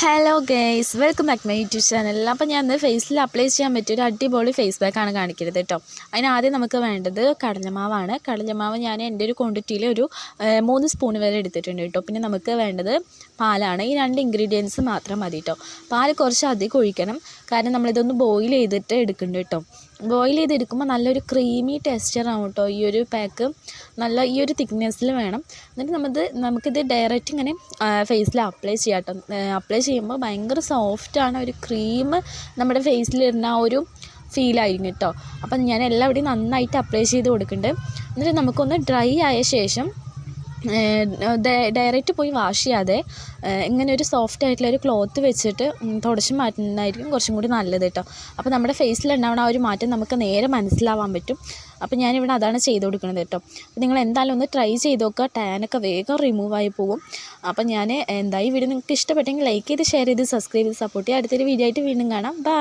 Hello guys, welcome back my YouTube channel. അപ്പോൾ ഞാൻ ഇന്ന് ഫേസിൽ അപ്ലൈ ചെയ്യാൻ പറ്റിയ ഒരു അടിപൊളി ഫേസ് പാക്കാണ് കാണിക്കുന്നത് കേട്ടോ. അതിനാദ്യം നമുക്ക് വേണ്ടത് കടലമാവാണ്. കടലമാവ് ഞാൻ എൻ്റെ ഒരു ക്വാണ്ടിറ്റിയിൽ ഒരു 3 സ്പൂൺ വരെ എടുത്തിട്ടുണ്ട് കേട്ടോ. പിന്നെ നമുക്ക് വേണ്ടത് പാലാണ്. ഈ 2 ഇൻഗ്രീഡിയൻസ് മാത്രം മതി കേട്ടോ. പാൽ കുറച്ച് അധികം ഒഴിക്കണം, കാരണം നമ്മളിതൊന്ന് ബോയിൽ ചെയ്തിട്ട് എടുക്കുന്നുണ്ട് കേട്ടോ. ബോയിൽ ചെയ്തെടുക്കുമ്പോൾ നല്ലൊരു ക്രീമി ടെക്സ്ചറാണ് കേട്ടോ. ഈ ഒരു പാക്ക് നല്ല ഈ ഒരു തിക്നെസ്സിൽ വേണം. എന്നിട്ട് നമുക്കിത് ഡയറക്റ്റ് ഇങ്ങനെ ഫേസിൽ അപ്ലൈ ചെയ്യാം കേട്ടോ. അപ്ലൈ ചെയ്യുമ്പോൾ ഭയങ്കര സോഫ്റ്റാണ്, ഒരു ക്രീം നമ്മുടെ ഫേസിലിരുന്ന ആ ഒരു ഫീലായിരിക്കും കേട്ടോ. അപ്പം ഞാൻ എല്ലാവിടെയും നന്നായിട്ട് അപ്ലൈ ചെയ്ത് കൊടുക്കുന്നുണ്ട്. എന്നിട്ട് നമുക്കൊന്ന് ഡ്രൈ ആയ ശേഷം ഡയറക്റ്റ് പോയി വാഷ് ചെയ്യാതെ ഇങ്ങനെ ഒരു സോഫ്റ്റ് ആയിട്ടുള്ള ഒരു ക്ലോത്ത് വെച്ചിട്ട് തുടച്ച് മാറ്റുന്നതായിരിക്കും കുറച്ചും കൂടി നല്ലത് കേട്ടോ. അപ്പോൾ നമ്മുടെ ഫേസിലുണ്ടാവുന്ന ആ ഒരു മാറ്റം നമുക്ക് നേരെ മനസ്സിലാവാൻ പറ്റും. അപ്പോൾ ഞാനിവിടെ അതാണ് ചെയ്ത് കൊടുക്കുന്നത് കേട്ടോ. അപ്പോൾ നിങ്ങൾ എന്തായാലും ഒന്ന് ട്രൈ ചെയ്ത് നോക്കുക, ടാനൊക്കെ വേഗം റിമൂവായി പോകും. അപ്പോൾ ഞാൻ ഈ വീഡിയോ നിങ്ങൾക്ക് ഇഷ്ടപ്പെട്ടെങ്കിൽ ലൈക്ക് ചെയ്ത് ഷെയർ ചെയ്ത് സബ്സ്ക്രൈബ് ചെയ്ത് സപ്പോർട്ട് ചെയ്യുക. അടുത്തൊരു വീഡിയോ ആയിട്ട് വീണ്ടും കാണാം. ബൈ.